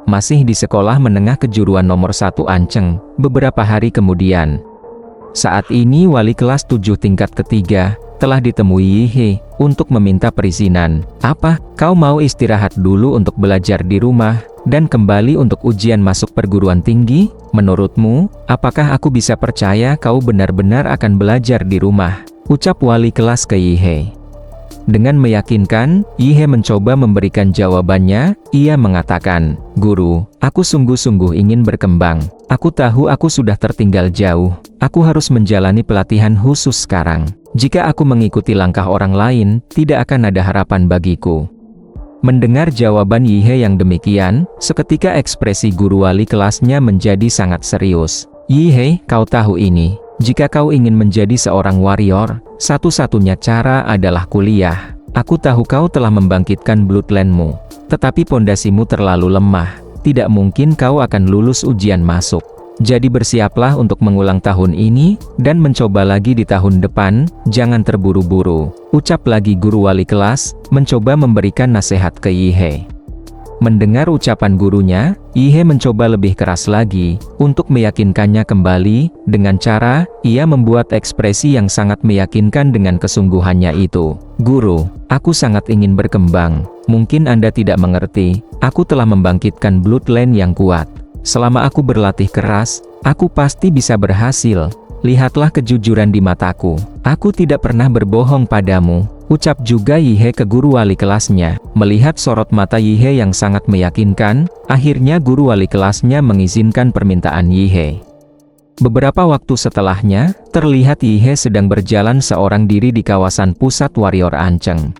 masih di sekolah menengah kejuruan nomor 1 Anceng, beberapa hari kemudian. Saat ini wali kelas 7 tingkat ketiga, telah ditemui Yihe, untuk meminta perizinan. Apa, kau mau istirahat dulu untuk belajar di rumah, dan kembali untuk ujian masuk perguruan tinggi? Menurutmu, apakah aku bisa percaya kau benar-benar akan belajar di rumah? Ucap wali kelas ke Yihe. Dengan meyakinkan, Yihe mencoba memberikan jawabannya. Ia mengatakan, "Guru, aku sungguh-sungguh ingin berkembang. Aku tahu aku sudah tertinggal jauh. Aku harus menjalani pelatihan khusus sekarang. Jika aku mengikuti langkah orang lain, tidak akan ada harapan bagiku." Mendengar jawaban Yihe yang demikian, seketika ekspresi guru wali kelasnya menjadi sangat serius. "Yihe, kau tahu ini. Jika kau ingin menjadi seorang warrior, satu-satunya cara adalah kuliah. Aku tahu kau telah membangkitkan bloodline-mu, tetapi pondasimu terlalu lemah. Tidak mungkin kau akan lulus ujian masuk. Jadi bersiaplah untuk mengulang tahun ini, dan mencoba lagi di tahun depan, jangan terburu-buru." Ucap lagi guru wali kelas, mencoba memberikan nasihat ke Yihe. Mendengar ucapan gurunya, Yihe mencoba lebih keras lagi, untuk meyakinkannya kembali, dengan cara, ia membuat ekspresi yang sangat meyakinkan dengan kesungguhannya itu. "Guru, aku sangat ingin berkembang. Mungkin Anda tidak mengerti, aku telah membangkitkan bloodline yang kuat. Selama aku berlatih keras, aku pasti bisa berhasil. Lihatlah kejujuran di mataku. Aku tidak pernah berbohong padamu." Ucap juga Yihe ke guru wali kelasnya. Melihat sorot mata Yihe yang sangat meyakinkan, akhirnya guru wali kelasnya mengizinkan permintaan Yihe. Beberapa waktu setelahnya, terlihat Yihe sedang berjalan seorang diri di kawasan pusat warrior Anceng.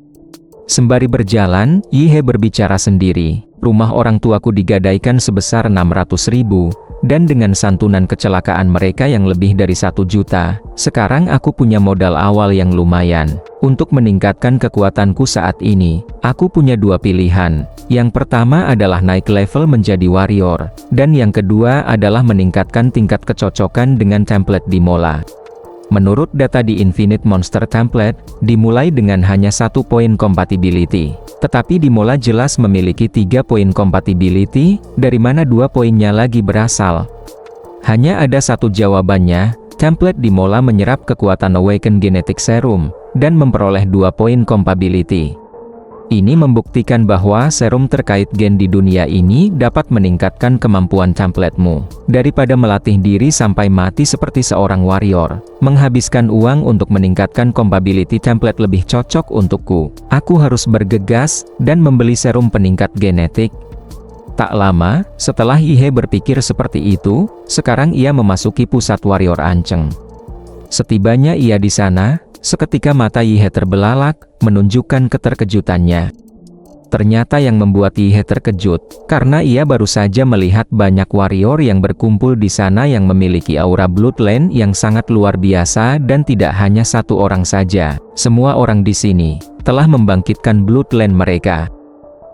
Sembari berjalan, Yihe berbicara sendiri. "Rumah orang tuaku digadaikan sebesar 600.000, dan dengan santunan kecelakaan mereka yang lebih dari 1 juta, sekarang aku punya modal awal yang lumayan. Untuk meningkatkan kekuatanku saat ini, aku punya 2 pilihan. Yang pertama adalah naik level menjadi warrior, dan yang kedua adalah meningkatkan tingkat kecocokan dengan template Dimola. Menurut data di Infinite Monster Template, dimulai dengan hanya 1 poin compatibility. Tetapi Dimola jelas memiliki 3 poin compatibility, dari mana 2 poinnya lagi berasal? Hanya ada satu jawabannya, template Dimola menyerap kekuatan Awaken Genetic Serum, dan memperoleh 2 poin compatibility. Ini membuktikan bahwa serum terkait gen di dunia ini dapat meningkatkan kemampuan templatemu. Daripada melatih diri sampai mati seperti seorang warrior, menghabiskan uang untuk meningkatkan compatibility template lebih cocok untukku. Aku harus bergegas, dan membeli serum peningkat genetik. Tak lama, setelah Yihe berpikir seperti itu, sekarang ia memasuki pusat warrior Anceng. Setibanya ia di sana, seketika mata Yihe terbelalak, menunjukkan keterkejutannya. Ternyata yang membuat Yihe terkejut, karena ia baru saja melihat banyak warrior yang berkumpul di sana yang memiliki aura bloodline yang sangat luar biasa, dan tidak hanya satu orang saja. Semua orang di sini telah membangkitkan bloodline mereka.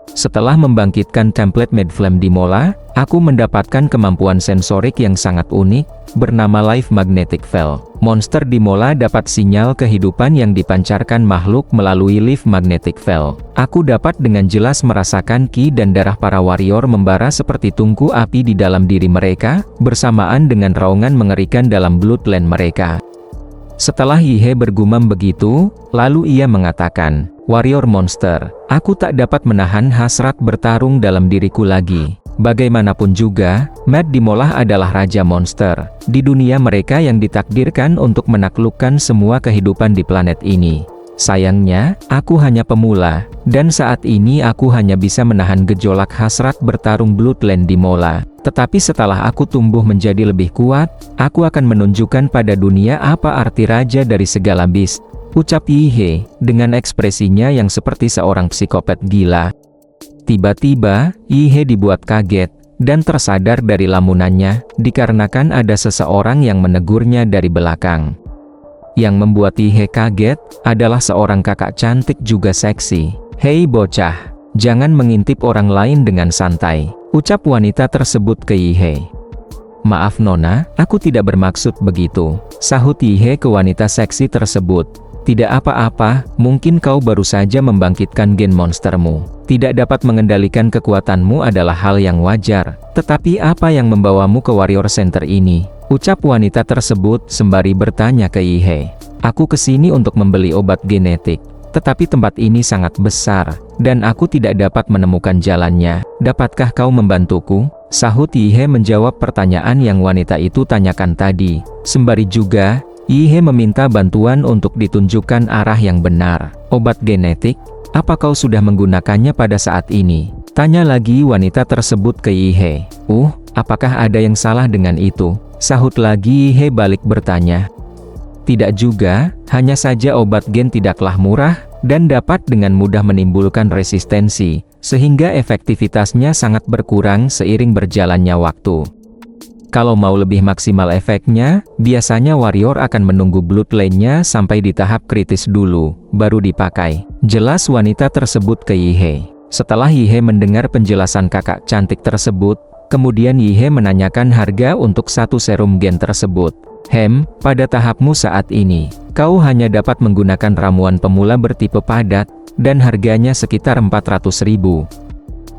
Setelah membangkitkan template Midflame Dimola, aku mendapatkan kemampuan sensorik yang sangat unik, bernama Live Magnetic Field. Monster Dimola dapat sinyal kehidupan yang dipancarkan makhluk melalui Live Magnetic Field. Aku dapat dengan jelas merasakan ki dan darah para warrior membara seperti tungku api di dalam diri mereka, bersamaan dengan raungan mengerikan dalam bloodline mereka. Setelah Yihe bergumam begitu, lalu ia mengatakan, "Warrior monster, aku tak dapat menahan hasrat bertarung dalam diriku lagi. Bagaimanapun juga, Mad Dimola adalah raja monster di dunia mereka yang ditakdirkan untuk menaklukkan semua kehidupan di planet ini. Sayangnya, aku hanya pemula, dan saat ini aku hanya bisa menahan gejolak hasrat bertarung bloodline Dimola. Tetapi setelah aku tumbuh menjadi lebih kuat, aku akan menunjukkan pada dunia apa arti raja dari segala beast." Ucap Yihe, dengan ekspresinya yang seperti seorang psikopat gila. Tiba-tiba, Yihe dibuat kaget, dan tersadar dari lamunannya, dikarenakan ada seseorang yang menegurnya dari belakang. Yang membuat Yihe kaget, adalah seorang kakak cantik juga seksi. "Hei bocah, jangan mengintip orang lain dengan santai," ucap wanita tersebut ke Yihe. "Maaf nona, aku tidak bermaksud begitu," sahut Yihe ke wanita seksi tersebut. Tidak apa-apa, mungkin kau baru saja membangkitkan gen monstermu. Tidak dapat mengendalikan kekuatanmu adalah hal yang wajar. Tetapi apa yang membawamu ke Warrior Center ini? Ucap wanita tersebut sembari bertanya ke Yihye. Aku kesini untuk membeli obat genetik. Tetapi tempat ini sangat besar, dan aku tidak dapat menemukan jalannya. Dapatkah kau membantuku? Sahut Yihye menjawab pertanyaan yang wanita itu tanyakan tadi. Sembari juga, Yihye meminta bantuan untuk ditunjukkan arah yang benar. Obat genetik? Apa kau sudah menggunakannya pada saat ini? Tanya lagi wanita tersebut ke Yihye. Apakah ada yang salah dengan itu? Sahut lagi Yihye balik bertanya. Tidak juga, hanya saja obat gen tidaklah murah, dan dapat dengan mudah menimbulkan resistensi, sehingga efektivitasnya sangat berkurang seiring berjalannya waktu. Kalau mau lebih maksimal efeknya, biasanya warrior akan menunggu bloodline-nya sampai di tahap kritis dulu, baru dipakai. Jelas wanita tersebut ke Yihye. Setelah Yihye mendengar penjelasan kakak cantik tersebut, kemudian Yihye menanyakan harga untuk satu serum gen tersebut. Pada tahapmu saat ini, kau hanya dapat menggunakan ramuan pemula bertipe padat, dan harganya sekitar 400.000.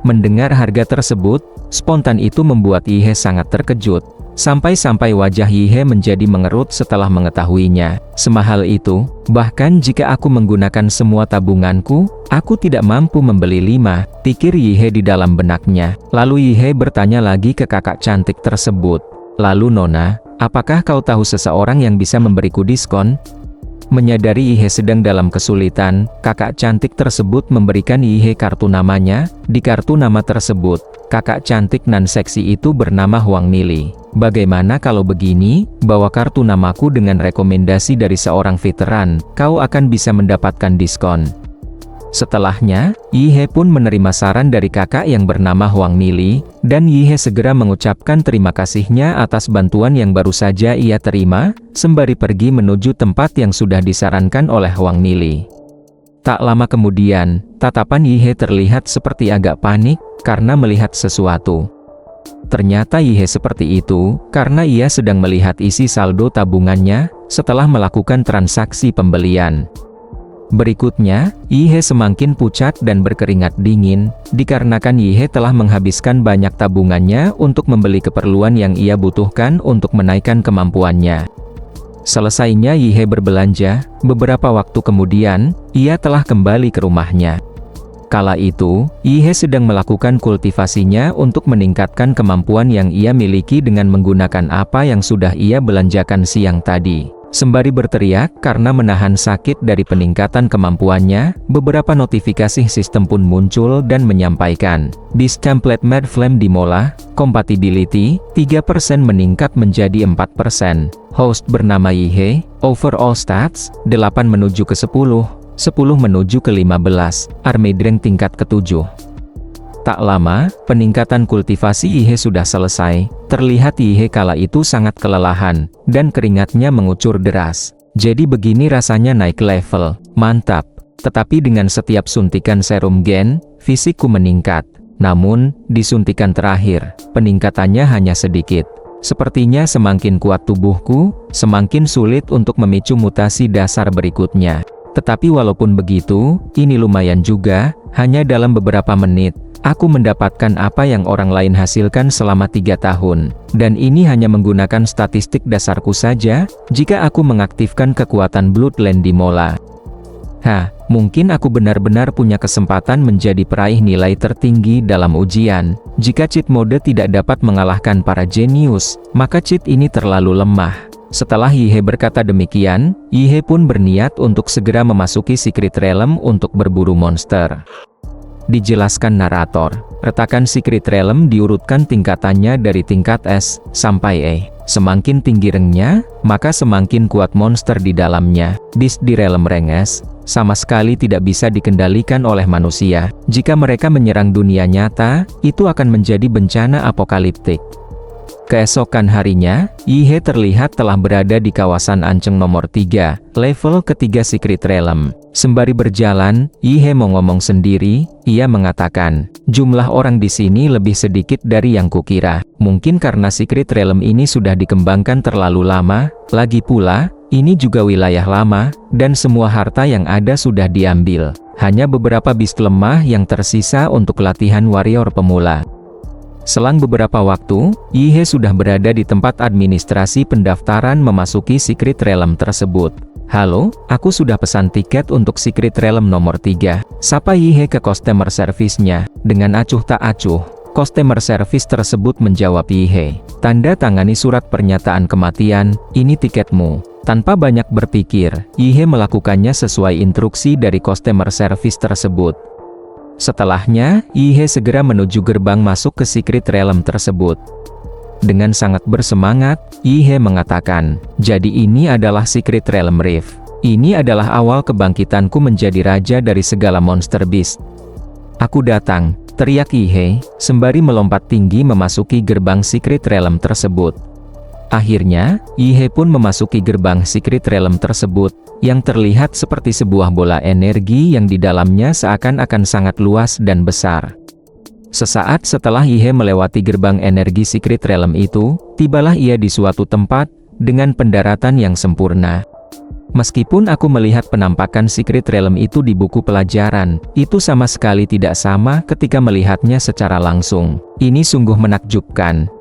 Mendengar harga tersebut, spontan itu membuat Yihye sangat terkejut. Sampai-sampai wajah Yihye menjadi mengerut setelah mengetahuinya. Semahal itu, bahkan jika aku menggunakan semua tabunganku, aku tidak mampu membeli 5, pikir Yihye di dalam benaknya. Lalu Yihye bertanya lagi ke kakak cantik tersebut. Lalu Nona, apakah kau tahu seseorang yang bisa memberiku diskon? Menyadari Yihye sedang dalam kesulitan, kakak cantik tersebut memberikan Yihye kartu namanya. Di kartu nama tersebut, kakak cantik nan seksi itu bernama Huang Nili. Bagaimana kalau begini, bawa kartu namaku dengan rekomendasi dari seorang veteran, kau akan bisa mendapatkan diskon. Setelahnya, Yihye pun menerima saran dari kakak yang bernama Huang Nili, dan Yihye segera mengucapkan terima kasihnya atas bantuan yang baru saja ia terima, sembari pergi menuju tempat yang sudah disarankan oleh Huang Nili. Tak lama kemudian, tatapan Yihye terlihat seperti agak panik, karena melihat sesuatu. Ternyata Yihye seperti itu, karena ia sedang melihat isi saldo tabungannya, setelah melakukan transaksi pembelian. Berikutnya, Yihye semakin pucat dan berkeringat dingin, dikarenakan Yihye telah menghabiskan banyak tabungannya untuk membeli keperluan yang ia butuhkan untuk menaikkan kemampuannya. Selesainya Yihye berbelanja, beberapa waktu kemudian, ia telah kembali ke rumahnya. Kala itu, Yihye sedang melakukan kultivasinya untuk meningkatkan kemampuan yang ia miliki dengan menggunakan apa yang sudah ia belanjakan siang tadi. Sembari berteriak karena menahan sakit dari peningkatan kemampuannya, beberapa notifikasi sistem pun muncul dan menyampaikan, "This template made flame Dimola, compatibility, 3% meningkat menjadi 4%. Host bernama Yihye, overall stats, 8 menuju ke 10, 10 menuju ke 15, Armedreng tingkat ke-7. Tak lama, peningkatan kultivasi Yihye sudah selesai. Terlihat Yihye kala itu sangat kelelahan, dan keringatnya mengucur deras. Jadi begini rasanya naik level, mantap. Tetapi dengan setiap suntikan serum gen, fisikku meningkat. Namun, di suntikan terakhir, peningkatannya hanya sedikit. Sepertinya semakin kuat tubuhku, semakin sulit untuk memicu mutasi dasar berikutnya. Tetapi walaupun begitu, ini lumayan juga, hanya dalam beberapa menit. Aku mendapatkan apa yang orang lain hasilkan selama 3 tahun, dan ini hanya menggunakan statistik dasarku saja, jika aku mengaktifkan kekuatan Bloodline Dimola. Mungkin aku benar-benar punya kesempatan menjadi peraih nilai tertinggi dalam ujian. Jika cheat mode tidak dapat mengalahkan para jenius, maka cheat ini terlalu lemah. Setelah Yihye berkata demikian, Yihye pun berniat untuk segera memasuki Secret Realm untuk berburu monster. Dijelaskan narator, retakan Secret Realm diurutkan tingkatannya dari tingkat S sampai E. Semakin tinggi rangnya, maka semakin kuat monster di dalamnya. Beast di realm rank S sama sekali tidak bisa dikendalikan oleh manusia. Jika mereka menyerang dunia nyata, itu akan menjadi bencana apokaliptik. Keesokan harinya, Yihye terlihat telah berada di kawasan Anceng nomor 3, level ketiga Secret Realm. Sembari berjalan, Yihye ngomong sendiri, ia mengatakan, jumlah orang di sini lebih sedikit dari yang kukira. Mungkin karena Secret Realm ini sudah dikembangkan terlalu lama, lagi pula, Ini juga wilayah lama, dan semua harta yang ada sudah diambil. Hanya beberapa beast lemah yang tersisa untuk latihan warrior pemula. Selang beberapa waktu, Yihe sudah berada di tempat administrasi pendaftaran memasuki Secret Realm tersebut. Halo, aku sudah pesan tiket untuk Secret Realm nomor 3. Sapa Yihe ke customer service-nya. Dengan acuh tak acuh, customer service tersebut menjawab Yihe. Tanda tangani surat pernyataan kematian, ini tiketmu. Tanpa banyak berpikir, Yihe melakukannya sesuai instruksi dari customer service tersebut. Setelahnya, Yihe segera menuju gerbang masuk ke Secret Realm tersebut. Dengan sangat bersemangat, Yihe mengatakan, jadi ini adalah Secret Realm Rift. Ini adalah awal kebangkitanku menjadi raja dari segala monster beast. Aku datang, teriak Yihe, sembari melompat tinggi memasuki gerbang Secret Realm tersebut. Akhirnya, Yihe pun memasuki gerbang Secret Realm tersebut, yang terlihat seperti sebuah bola energi yang di dalamnya seakan-akan sangat luas dan besar. Sesaat setelah Yihe melewati gerbang energi Secret Realm itu, tibalah ia di suatu tempat, dengan pendaratan yang sempurna. Meskipun aku melihat penampakan Secret Realm itu di buku pelajaran, itu sama sekali tidak sama ketika melihatnya secara langsung. Ini sungguh menakjubkan.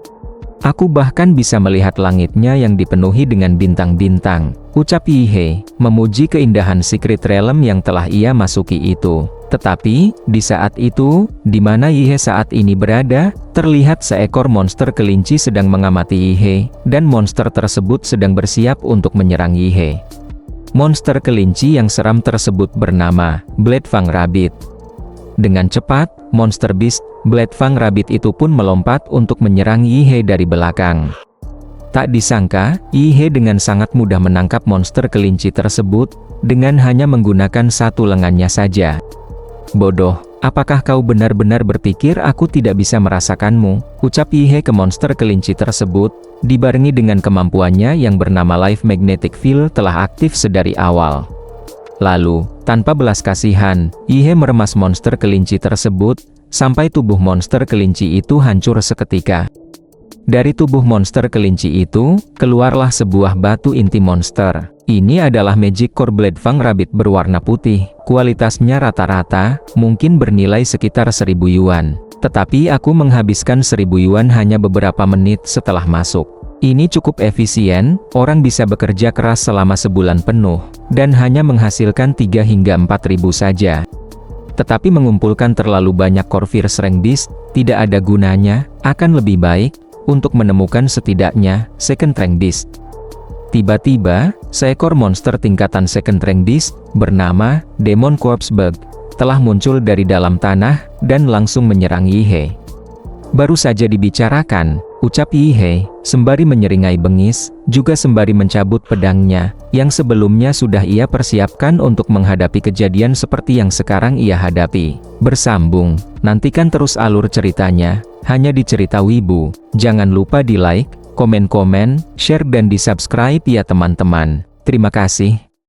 Aku bahkan bisa melihat langitnya yang dipenuhi dengan bintang-bintang, ucap Yihe, memuji keindahan Secret Realm yang telah ia masuki itu. Tetapi, di saat itu, di mana Yihe saat ini berada, terlihat seekor monster kelinci sedang mengamati Yihe, dan monster tersebut sedang bersiap untuk menyerang Yihe. Monster kelinci yang seram tersebut bernama Bladefang Rabbit. Dengan cepat, monster beast, Bladefang Rabbit itu pun melompat untuk menyerang Yihe dari belakang. Tak disangka, Yihe dengan sangat mudah menangkap monster kelinci tersebut, dengan hanya menggunakan satu lengannya saja. Bodoh, apakah kau benar-benar berpikir aku tidak bisa merasakanmu? Ucap Yihe ke monster kelinci tersebut, dibarengi dengan kemampuannya yang bernama Life Magnetic Field telah aktif sedari awal. Lalu, tanpa belas kasihan, Yihe meremas monster kelinci tersebut, sampai tubuh monster kelinci itu hancur seketika. Dari tubuh monster kelinci itu, keluarlah sebuah batu inti monster. Ini adalah Magic Core Bladefang Rabbit berwarna putih. Kualitasnya rata-rata, mungkin bernilai sekitar 1000 yuan. Tetapi aku menghabiskan 1000 yuan hanya beberapa menit setelah masuk. Ini cukup efisien, orang bisa bekerja keras selama sebulan penuh, dan hanya menghasilkan 3 hingga 4000 saja. Tetapi mengumpulkan terlalu banyak core Fierce Rank Beast, tidak ada gunanya, akan lebih baik, untuk menemukan setidaknya, Second Rank Beast. Tiba-tiba, seekor monster tingkatan Second Rank Beast, bernama Demon Corpse Bug, telah muncul dari dalam tanah, dan langsung menyerang Yihe. Baru saja dibicarakan, ucap Yihe, sembari menyeringai bengis, juga sembari mencabut pedangnya, yang sebelumnya sudah ia persiapkan untuk menghadapi kejadian seperti yang sekarang ia hadapi. Bersambung, nantikan terus alur ceritanya, hanya di Cerita Wibu. Jangan lupa di like, komen-komen, share dan di subscribe ya teman-teman. Terima kasih.